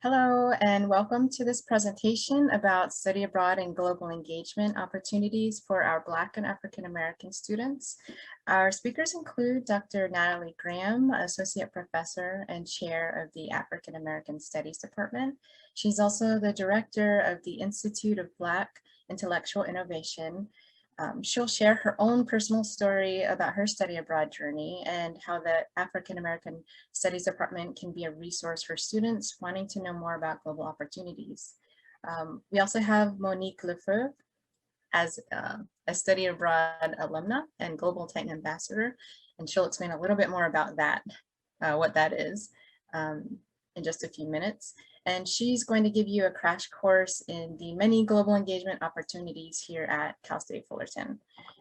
Hello, and welcome to this presentation about study abroad and global engagement opportunities for our Black and African American students. Our speakers include Dr. Natalie Graham, Associate Professor and Chair of the African American Studies Department. She's also the Director of the Institute of Black Intellectual Innovation. She'll share her own personal story about her study abroad journey and how the African American Studies Department can be a resource for students wanting to know more about global opportunities. We also have Monique LeFeuvre as a study abroad alumna and global Titan ambassador, and she'll explain a little bit more about that, what that is, in just a few minutes. And she's going to give you a crash course in the many global engagement opportunities here at Cal State Fullerton.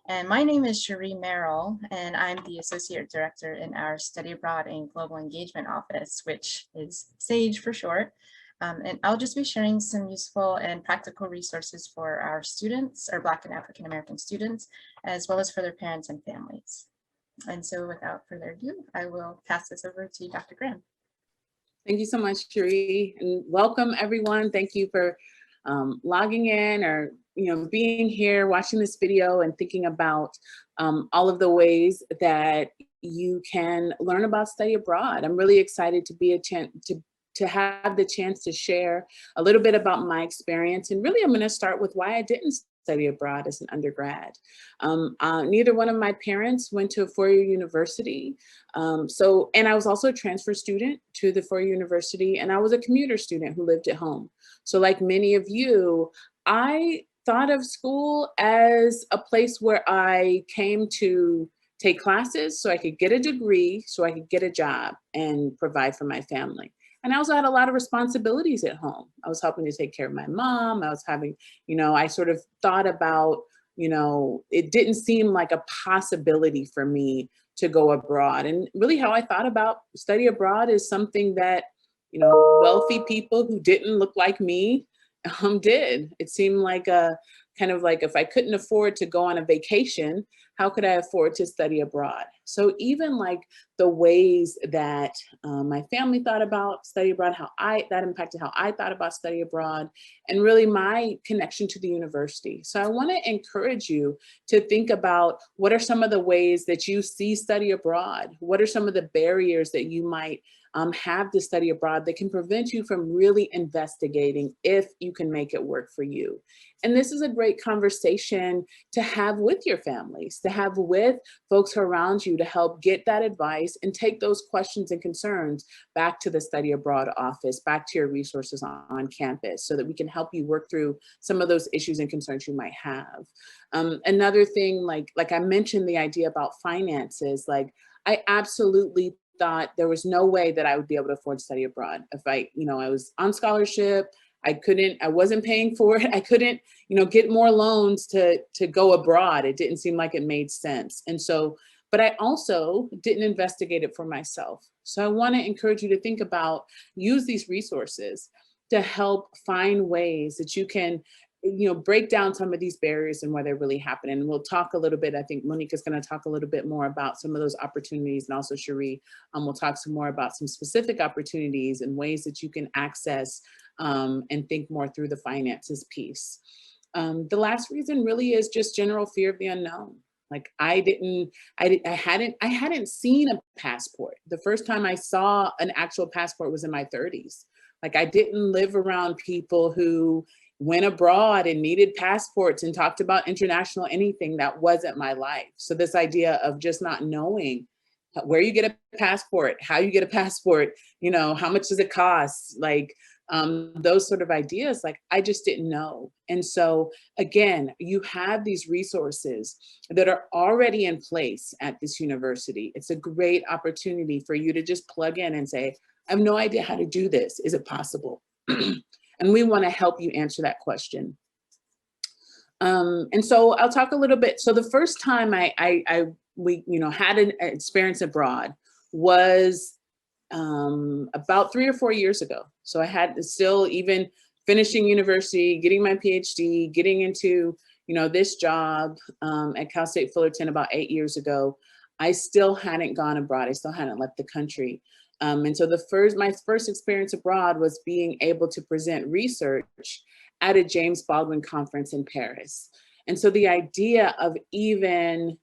And my name is Shari Merrill, and I'm the Associate Director in our Study Abroad and Global Engagement Office, which is SAGE for short. And I'll just be sharing some useful and practical resources for our students, our Black and African American students, as well as for their parents and families. And so without further ado, I will pass this over to Dr. Graham. Thank you so much, Shari, and welcome everyone. Thank you for logging in or being here, watching this video and thinking about all of the ways that you can learn about study abroad. I'm really excited to be to have the chance to share a little bit about my experience. And really, I'm going to start with why I didn't study abroad as an undergrad. Neither one of my parents went to a four-year university. And I was also a transfer student to the four-year university, and I was a commuter student who lived at home. So like many of you, I thought of school as a place where I came to take classes so I could get a degree, so I could get a job and provide for my family. And I also had a lot of responsibilities at home. I was helping to take care of my mom. I was having, I sort of thought about, it didn't seem like a possibility for me to go abroad. And really how I thought about study abroad is something that, wealthy people who didn't look like me did. It seemed like a kind of like, if I couldn't afford to go on a vacation, how could I afford to study abroad? So even like the ways that my family thought about study abroad, that impacted how I thought about study abroad, and really my connection to the university. So I want to encourage you to think about what are some of the ways that you see study abroad? What are some of the barriers that you might have to study abroad that can prevent you from really investigating if you can make it work for you? And this is a great conversation to have with your families, to have with folks around you to help get that advice and take those questions and concerns back to the study abroad office, back to your resources on campus, so that we can help you work through some of those issues and concerns you might have. Another thing, like I mentioned, the idea about finances, like I absolutely thought there was no way that I would be able to afford to study abroad. If I was on scholarship, I wasn't paying for it. I couldn't, get more loans to go abroad. It didn't seem like it made sense. And so, but I also didn't investigate it for myself. So I want to encourage you to think about, use these resources to help find ways that you can break down some of these barriers and where they're really happening. And we'll talk a little bit, I think Monique is going to talk a little bit more about some of those opportunities, and also Shari will talk some more about some specific opportunities and ways that you can access and think more through the finances piece. The last reason really is just general fear of the unknown. Like I hadn't seen a passport. The first time I saw an actual passport was in my 30s. Like I didn't live around people who went abroad and needed passports and talked about international anything. That wasn't my life. So this idea of just not knowing where you get a passport, how you get a passport, how much does it cost? Like those sort of ideas, like I just didn't know. And so again, you have these resources that are already in place at this university. It's a great opportunity for you to just plug in and say, I have no idea how to do this. Is it possible? And we want to help you answer that question. And so I'll talk a little bit. So the first time we had an experience abroad was about 3 or 4 years ago. So I had still even finishing university, getting my PhD, getting into this job at Cal State Fullerton about 8 years ago. I still hadn't gone abroad. I still hadn't left the country. And so my first experience abroad was being able to present research at a James Baldwin conference in Paris. And so the idea of even,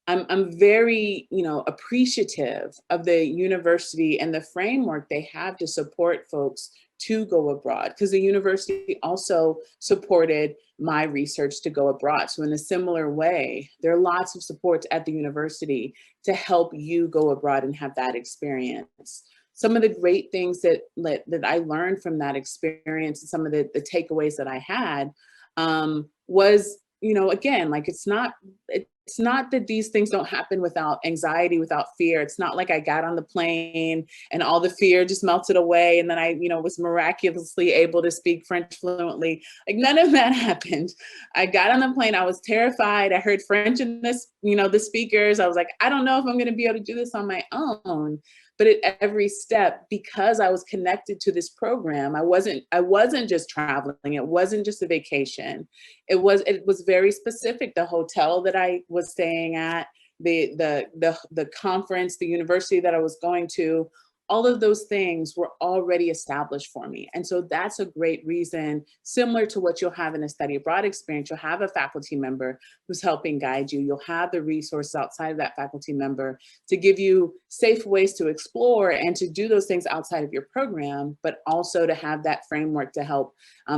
I'm very, appreciative of the university and the framework they have to support folks to go abroad, because the university also supported my research to go abroad. So in a similar way, there are lots of supports at the university to help you go abroad and have that experience. Some of the great things that I learned from that experience, and some of the takeaways that I had, was, again, like it's not that these things don't happen without anxiety, without fear. It's not like I got on the plane and all the fear just melted away and then I, was miraculously able to speak French fluently. Like none of that happened. I got on the plane, I was terrified. I heard French in this, the speakers. I was like, I don't know if I'm going to be able to do this on my own. But at every step, because I was connected to this program, I wasn't just traveling. It wasn't just a vacation. It was very specific. The hotel that I was staying at, the conference, the university that I was going to, all of those things were already established for me. And so that's a great reason, similar to what you'll have in a study abroad experience. You'll have a faculty member who's helping guide you. You'll have the resources outside of that faculty member to give you safe ways to explore and to do those things outside of your program, but also to have that framework to help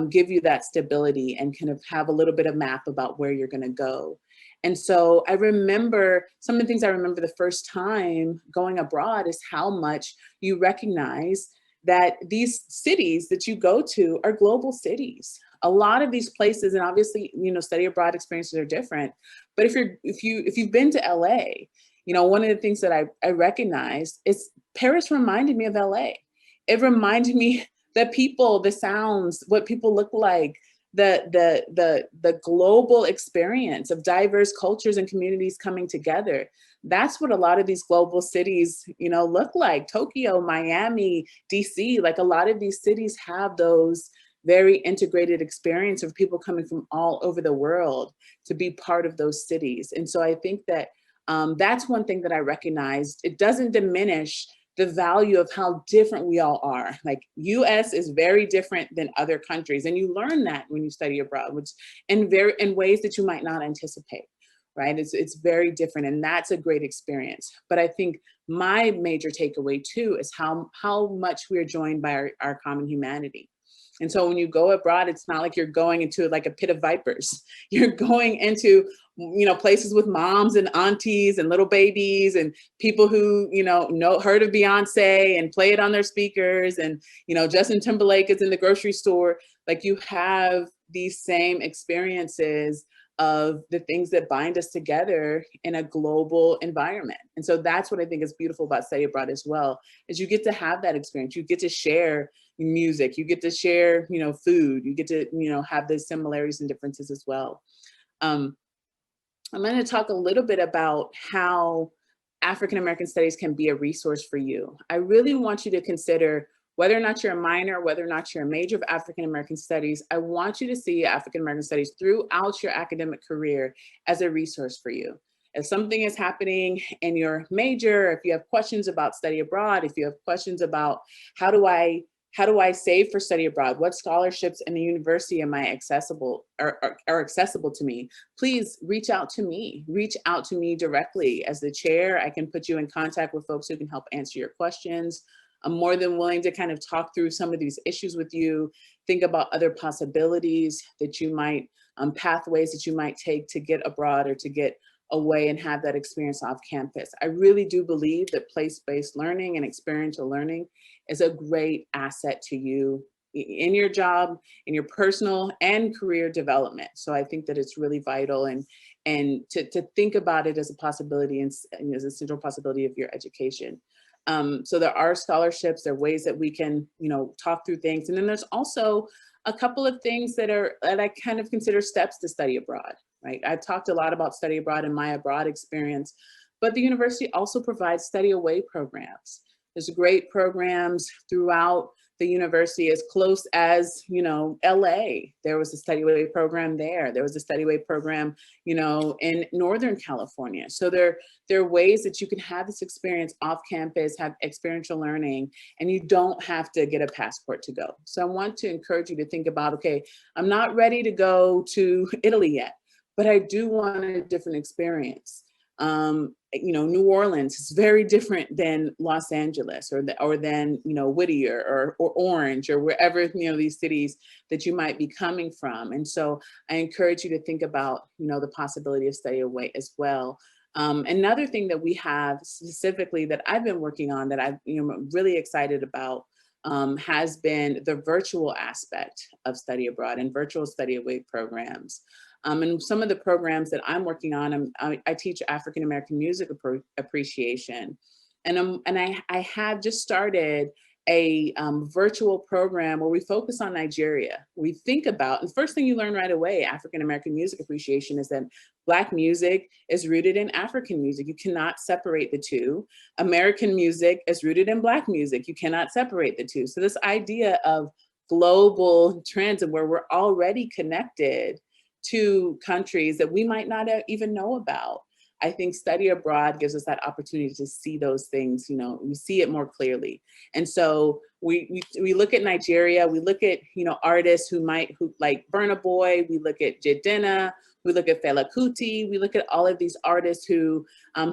give you that stability and kind of have a little bit of map about where you're going to go. And so I remember, some of the things I remember the first time going abroad is how much you recognize that these cities that you go to are global cities. A lot of these places, and obviously, study abroad experiences are different, but if you've been to LA, one of the things that I recognized is Paris reminded me of LA. It reminded me the people, the sounds, what people look like, the global experience of diverse cultures and communities coming together. That's what a lot of these global cities, look like. Tokyo, Miami, DC, like a lot of these cities have those very integrated experience of people coming from all over the world to be part of those cities. And so I think that that's one thing that I recognized. It doesn't diminish the value of how different we all are. Like US is very different than other countries. And you learn that when you study abroad, which in ways that you might not anticipate, right? It's very different, and that's a great experience. But I think my major takeaway too is how much we're joined by our common humanity. And so when you go abroad, it's not like you're going into like a pit of vipers. You're going into, places with moms and aunties and little babies and people who, heard of Beyonce and play it on their speakers. And, Justin Timberlake is in the grocery store. Like you have these same experiences of the things that bind us together in a global environment. And so that's what I think is beautiful about study abroad as well, is you get to have that experience. You get to share music, you get to share, food, you get to, have those similarities and differences as well. I'm going to talk a little bit about how African-American studies can be a resource for you. I really want you to consider whether or not you're a minor, whether or not you're a major of African-American studies, I want you to see African-American studies throughout your academic career as a resource for you. If something is happening in your major, if you have questions about study abroad, if you have questions about how do I save for study abroad, what scholarships in the university am I accessible are accessible to me, please reach out to me. Reach out to me directly. As the chair, I can put you in contact with folks who can help answer your questions. I'm more than willing to kind of talk through some of these issues with you, think about other possibilities that you might, pathways that you might take to get abroad or to get away and have that experience off campus. I really do believe that place-based learning and experiential learning is a great asset to you in your job, in your personal and career development. So I think that it's really vital and to think about it as a possibility and as a central possibility of your education. So there are scholarships, there are ways that we can, talk through things. And then there's also a couple of things that I kind of consider steps to study abroad, right? I've talked a lot about study abroad and my abroad experience, but the university also provides study away programs. There's great programs throughout the university as close as, you know, LA. There was a study away program there. There was a study away program, you know, in Northern California. So there are ways that you can have this experience off campus, have experiential learning, and you don't have to get a passport to go. So I want to encourage you to think about, okay, I'm not ready to go to Italy yet, but I do want a different experience. You know, New Orleans is very different than Los Angeles or than, you know, Whittier or Orange or wherever, you know, these cities that you might be coming from. And so I encourage you to think about, you know, the possibility of study away as well. Another thing that we have specifically that I've been working on that I'm really excited about has been the virtual aspect of study abroad and virtual study away programs. And some of the programs that I'm working on, I teach African-American music appreciation. And I have just started a virtual program where we focus on Nigeria. We think about, and the first thing you learn right away, African-American music appreciation, is that Black music is rooted in African music. You cannot separate the two. American music is rooted in Black music. You cannot separate the two. So this idea of global transit where we're already connected to countries that we might not even know about. I think study abroad gives us that opportunity to see those things, you know, we see it more clearly. And so we look at Nigeria, we look at, you know, artists who like Burna Boy, we look at Jidena, we look at Fela Kuti, we look at all of these artists who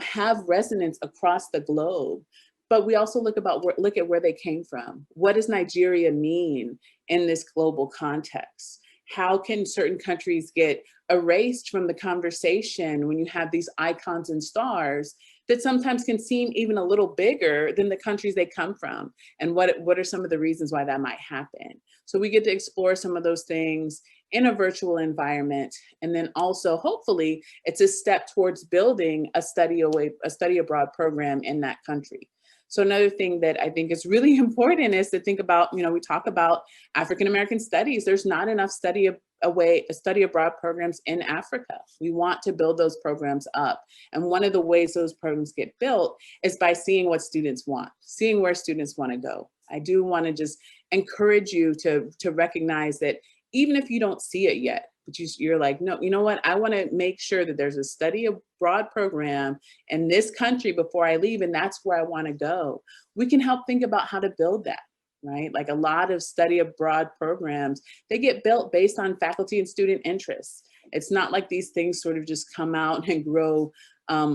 have resonance across the globe. But we also look at where they came from. What does Nigeria mean in this global context? How can certain countries get erased from the conversation when you have these icons and stars that sometimes can seem even a little bigger than the countries they come from? And what are some of the reasons why that might happen? So we get to explore some of those things in a virtual environment. And then also, hopefully, it's a step towards building a study abroad program in that country. So another thing that I think is really important is to think about, you know, we talk about African-American studies. There's not enough study abroad programs in Africa. We want to build those programs up. And one of the ways those programs get built is by seeing what students want, seeing where students want to go. I do want to just encourage you to recognize that even if you don't see it yet, but you're like, no, you know what? I want to make sure that there's a study abroad program in this country before I leave, and that's where I want to go. We can help think about how to build that, right? Like a lot of study abroad programs, they get built based on faculty and student interests. It's not like these things sort of just come out and grow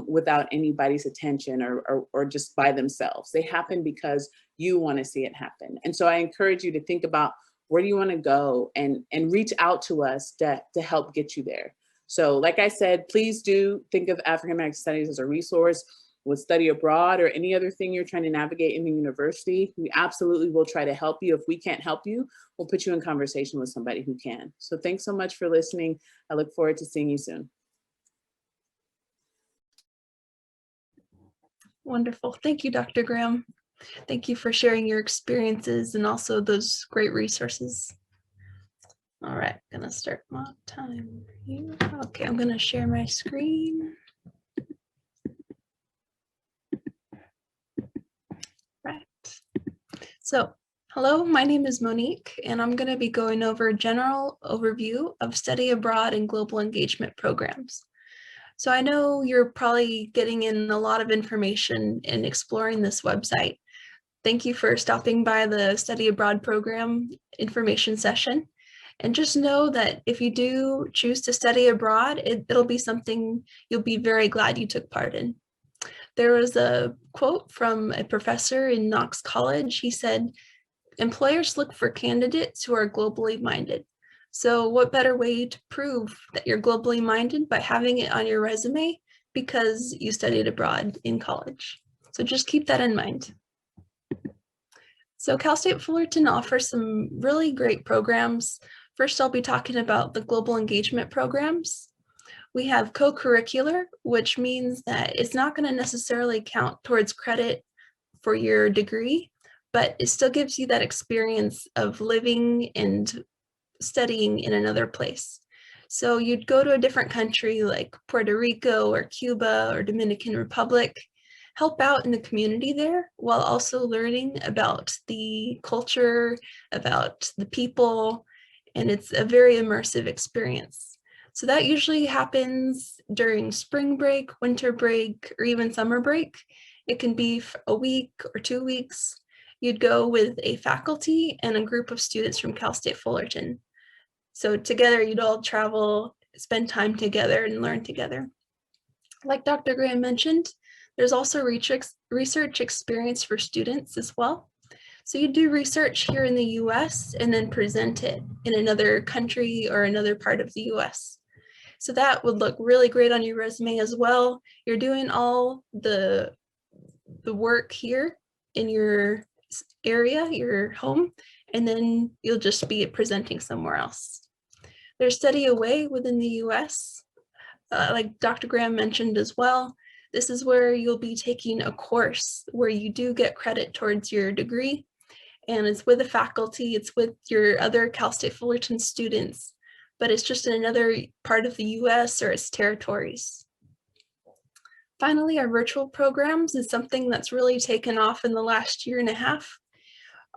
without anybody's attention or just by themselves. They happen because you want to see it happen. And so I encourage you to think about, where do you want to go, and reach out to us to help get you there. So like I said, please do think of African American Studies as a resource with study abroad or any other thing you're trying to navigate in the university. We absolutely will try to help you. If we can't help you, we'll put you in conversation with somebody who can. So thanks so much for listening. I look forward to seeing you soon. Wonderful. Thank you, Dr. Graham. Thank you for sharing your experiences and also those great resources. All right, I'm gonna start my time here. Okay, I'm gonna share my screen. Right. So, hello, my name is Monique, and I'm gonna be going over a general overview of study abroad and global engagement programs. So I know you're probably getting in a lot of information and exploring this website. Thank you for stopping by the Study Abroad program information session. And just know that if you do choose to study abroad, it'll be something you'll be very glad you took part in. There was a quote from a professor in Knox College. He said, "Employers look for candidates who are globally minded." So what better way to prove that you're globally minded by having it on your resume because you studied abroad in college. So just keep that in mind. So Cal State Fullerton offers some really great programs. First, I'll be talking about the global engagement programs. We have co-curricular, which means that it's not going to necessarily count towards credit for your degree, but it still gives you that experience of living and studying in another place. So you'd go to a different country like Puerto Rico or Cuba or Dominican Republic, help out in the community there while also learning about the culture, about the people, and it's a very immersive experience. So that usually happens during spring break, winter break, or even summer break. It can be a week or 2 weeks. You'd go with a faculty and a group of students from Cal State Fullerton. So together you'd all travel, spend time together and learn together. Like Dr. Graham mentioned, there's also research experience for students as well. So you do research here in the US and then present it in another country or another part of the US. So that would look really great on your resume as well. You're doing all the work here in your area, your home, and then you'll just be presenting somewhere else. There's study away within the US, like Dr. Graham mentioned as well. This is where you'll be taking a course where you do get credit towards your degree, and it's with the faculty, it's with your other Cal State Fullerton students, but it's just in another part of the US or its territories. Finally, our virtual programs is something that's really taken off in the last year and a half.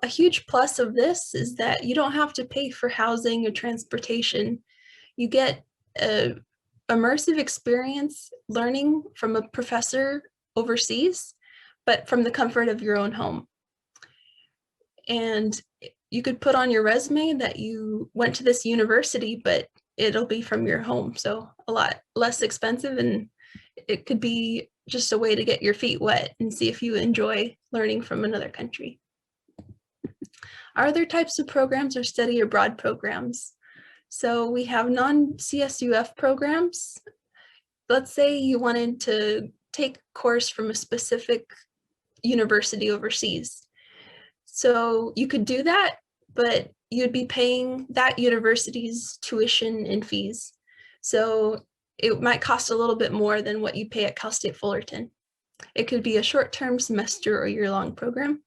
A huge plus of this is that you don't have to pay for housing or transportation. You get an immersive experience learning from a professor overseas, but from the comfort of your own home. And you could put on your resume that you went to this university, but it'll be from your home. So a lot less expensive, and it could be just a way to get your feet wet and see if you enjoy learning from another country. Our other types of programs are study abroad programs. So we have non-CSUF programs. Let's say you wanted to take a course from a specific university overseas. So you could do that, but you'd be paying that university's tuition and fees. So it might cost a little bit more than what you pay at Cal State Fullerton. It could be a short-term semester or year-long program.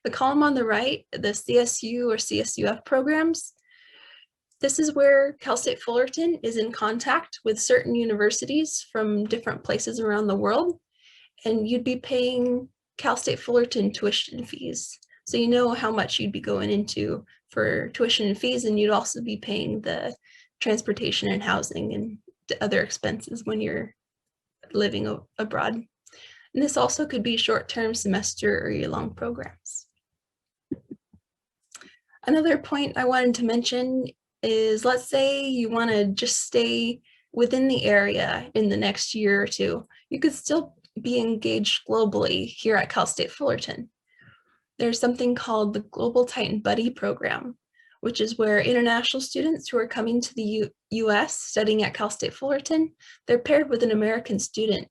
The column on the right, the CSU or CSUF programs, this is where Cal State Fullerton is in contact with certain universities from different places around the world, and you'd be paying Cal State Fullerton tuition fees. So you know how much you'd be going into for tuition and fees, and you'd also be paying the transportation and housing and the other expenses when you're living abroad. And this also could be short-term semester or year-long programs. Another point I wanted to mention is, let's say you want to just stay within the area in the next year or two. You could still be engaged globally here at Cal State Fullerton. There's something called the Global Titan Buddy Program, which is where international students who are coming to the US studying at Cal State Fullerton, they're paired with an American student,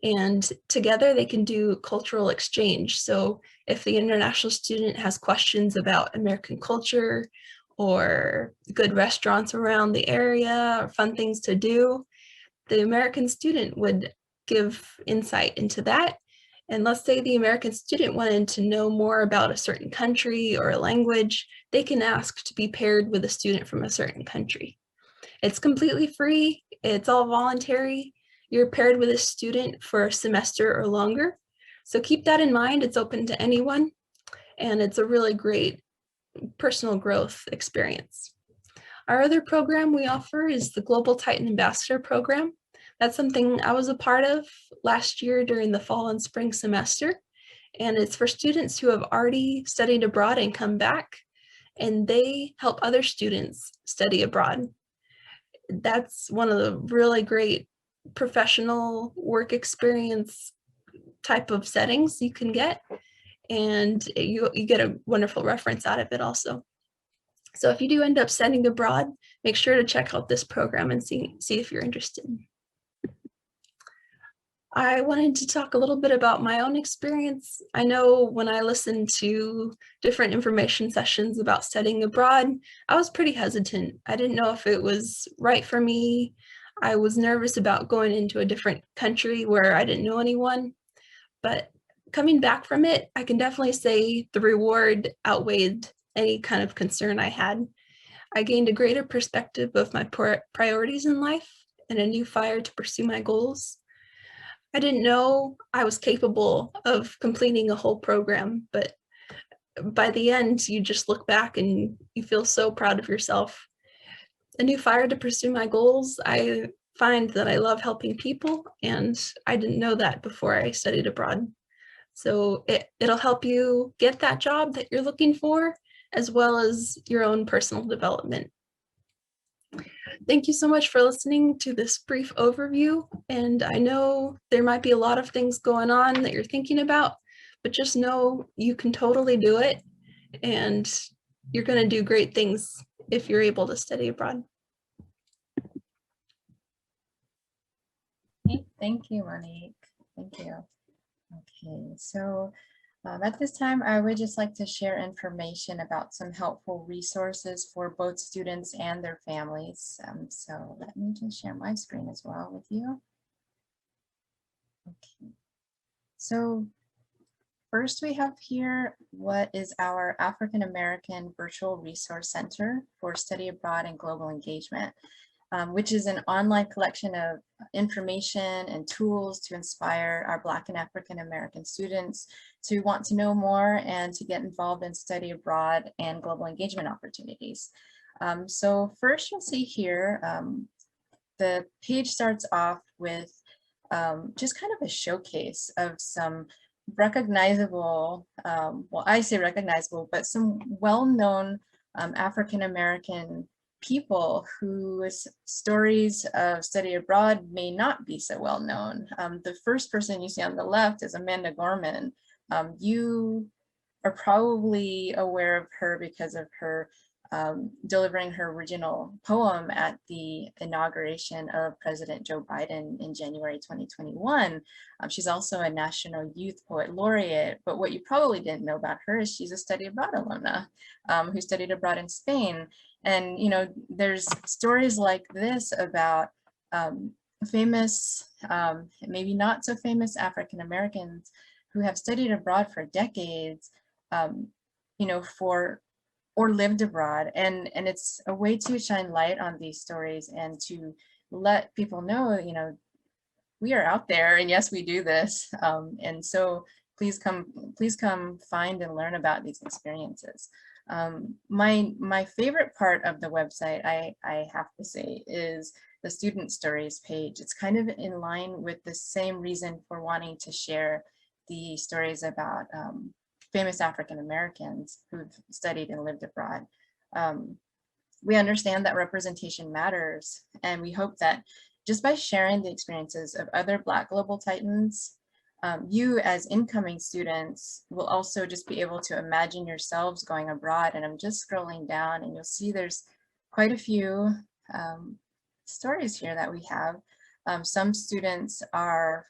and together they can do cultural exchange. So if the international student has questions about American culture or good restaurants around the area or fun things to do, the American student would give insight into that. And let's say the American student wanted to know more about a certain country or a language, they can ask to be paired with a student from a certain country. It's completely free, it's all voluntary. You're paired with a student for a semester or longer. So keep that in mind, it's open to anyone, and it's a really great personal growth experience. Our other program we offer is the Global Titan Ambassador Program. That's something I was a part of last year during the fall and spring semester. And it's for students who have already studied abroad and come back, and they help other students study abroad. That's one of the really great professional work experience type of settings you can get. And you get a wonderful reference out of it also. So if you do end up studying abroad, make sure to check out this program and see if you're interested. I wanted to talk a little bit about my own experience. I know when I listened to different information sessions about studying abroad, I was pretty hesitant. I didn't know if it was right for me. I was nervous about going into a different country where I didn't know anyone. But coming back from it, I can definitely say the reward outweighed any kind of concern I had. I gained a greater perspective of my priorities in life and a new fire to pursue my goals. I didn't know I was capable of completing a whole program, but by the end, you just look back and you feel so proud of yourself. A new fire to pursue my goals. I find that I love helping people, and I didn't know that before I studied abroad. So it'll help you get that job that you're looking for, as well as your own personal development. Thank you so much for listening to this brief overview. And I know there might be a lot of things going on that you're thinking about, but just know you can totally do it. And you're going to do great things if you're able to study abroad. Thank you, Monique. Thank you. Okay, so at this time, I would just like to share information about some helpful resources for both students and their families. So let me just share my screen as well with you. Okay, so first we have here what is our African American Virtual Resource Center for Study Abroad and Global Engagement, which is an online collection of information and tools to inspire our Black and African American students to want to know more and to get involved in study abroad and global engagement opportunities. So first you'll see here, the page starts off with just kind of a showcase of some recognizable, well, I say recognizable, but some well-known African American people whose stories of study abroad may not be so well known. The first person you see on the left is Amanda Gorman. You are probably aware of her because of her delivering her original poem at the inauguration of President Joe Biden in January 2021. She's also a National Youth Poet Laureate, but what you probably didn't know about her is she's a Study Abroad alumna who studied abroad in Spain. And, you know, there's stories like this about famous, maybe not so famous African Americans who have studied abroad for decades, you know, or lived abroad. And it's a way to shine light on these stories and to let people know, you know, we are out there and yes, we do this. And so please come find and learn about these experiences. My favorite part of the website, I have to say, is the student stories page. It's kind of in line with the same reason for wanting to share the stories about famous African Americans who've studied and lived abroad. We understand that representation matters, and we hope that just by sharing the experiences of other Black global titans, you as incoming students will also just be able to imagine yourselves going abroad. And I'm just scrolling down and you'll see there's quite a few stories here that we have. Some students are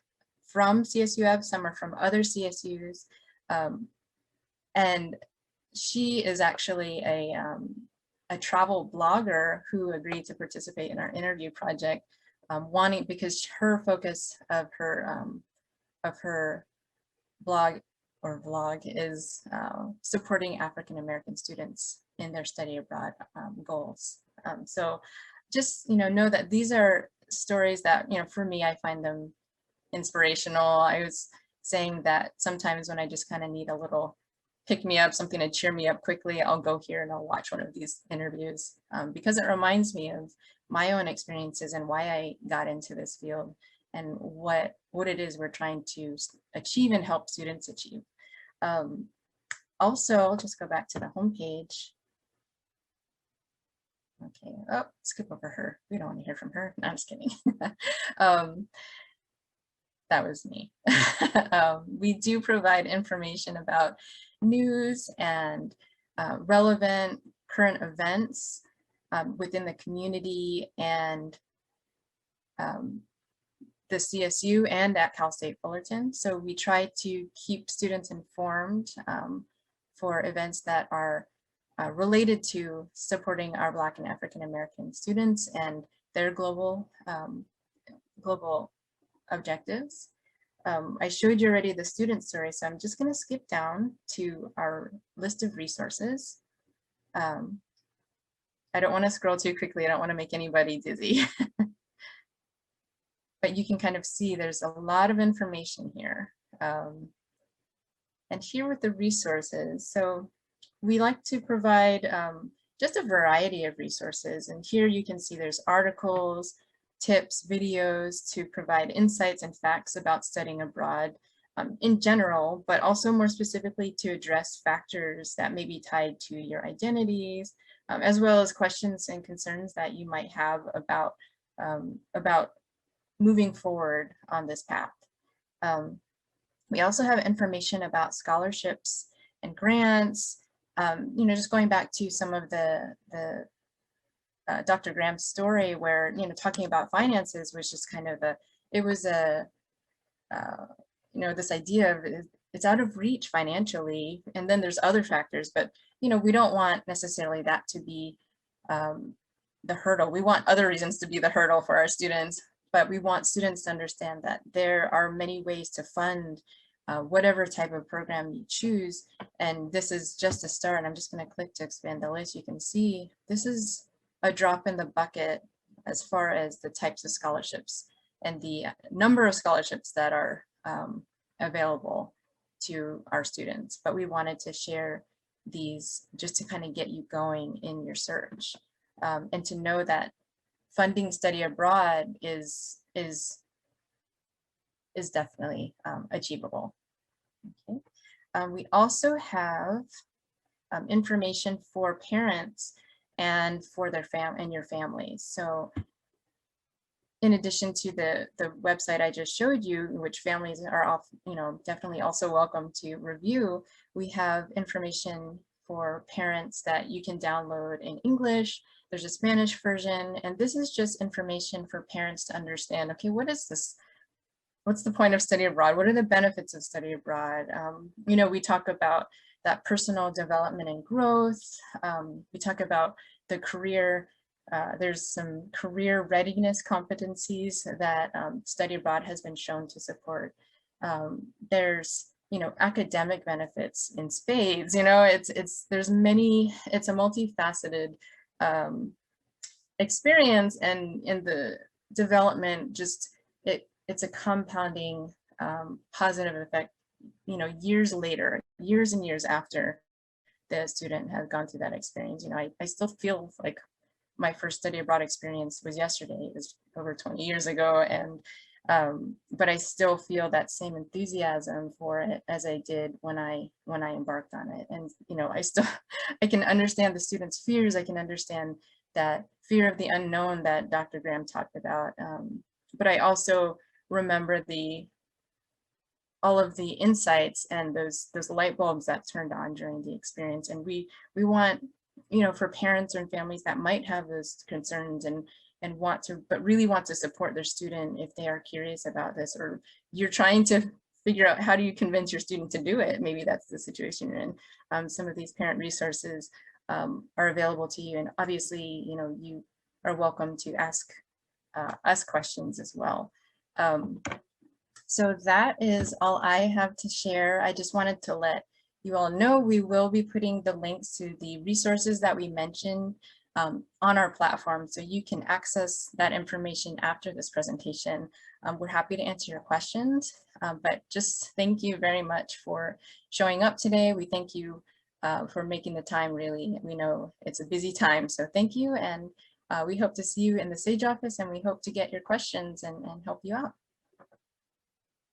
from CSUF, some are from other CSUs. And she is actually a travel blogger who agreed to participate in our interview project, because her focus of her blog or vlog is supporting African American students in their study abroad goals. So just, you know that these are stories that, you know, for me, I find them inspirational. I was saying that sometimes when I just kind of need a little pick me up, something to cheer me up quickly, I'll go here and I'll watch one of these interviews because it reminds me of my own experiences and why I got into this field and what it is we're trying to achieve and help students achieve. Also, I'll just go back to the homepage. Okay, oh, skip over her. We don't want to hear from her. No, I'm just kidding. That was me. We do provide information about news and relevant current events within the community and the CSU and at Cal State Fullerton. So we try to keep students informed for events that are related to supporting our Black and African American students and their global objectives. I showed you already the student story, so I'm just going to skip down to our list of resources. I don't want to scroll too quickly. I don't want to make anybody dizzy. but you can kind of see there's a lot of information here. And here with the resources, so we like to provide just a variety of resources. And here you can see there's articles, tips, videos to provide insights and facts about studying abroad in general, but also more specifically to address factors that may be tied to your identities, as well as questions and concerns that you might have about moving forward on this path. We also have information about scholarships and grants, you know, just going back to some of the Dr. Graham's story where, you know, talking about finances was just kind of it was you know, this idea of it's out of reach financially, and then there's other factors, but, you know, we don't want necessarily that to be the hurdle. We want other reasons to be the hurdle for our students, but we want students to understand that there are many ways to fund whatever type of program you choose. And this is just a start. I'm just going to click to expand the list. You can see this is a drop in the bucket as far as the types of scholarships and the number of scholarships that are available to our students. But we wanted to share these just to kind of get you going in your search, and to know that funding study abroad is definitely achievable. Okay. We also have information for parents and for their your families. So in addition to the website I just showed you, which families are you know, definitely also welcome to review, we have information for parents that you can download in English. There's a Spanish version, and this is just information for parents to understand, okay, what is this? What's the point of study abroad? What are the benefits of study abroad? You know, we talk about that personal development and growth. We talk about the career. There's some career readiness competencies that study abroad has been shown to support. There's, you know, academic benefits in spades. You know, there's many. It's a multifaceted experience, and in the development, just it's a compounding positive effect, you know, years later, years and years after the student has gone through that experience. You know, I still feel like my first study abroad experience was yesterday. It was over 20 years ago, and but I still feel that same enthusiasm for it as I did when I embarked on it. And you know, I can understand the students' fears. I can understand that fear of the unknown that Dr. Graham talked about. But I also remember all of the insights and those light bulbs that turned on during the experience. And we want, you know, for parents and families that might have those concerns and really want to support their student if they are curious about this, or you're trying to figure out how do you convince your student to do it. Maybe that's the situation you're in. Some of these parent resources are available to you, and obviously, you know, you are welcome to ask us questions as well. So that is all I have to share. I just wanted to let you all know we will be putting the links to the resources that we mentioned on our platform, so you can access that information after this presentation. We're happy to answer your questions, but just thank you very much for showing up today. We thank you for making the time, really. We know it's a busy time, so thank you. And we hope to see you in the SAGE office, and we hope to get your questions and help you out.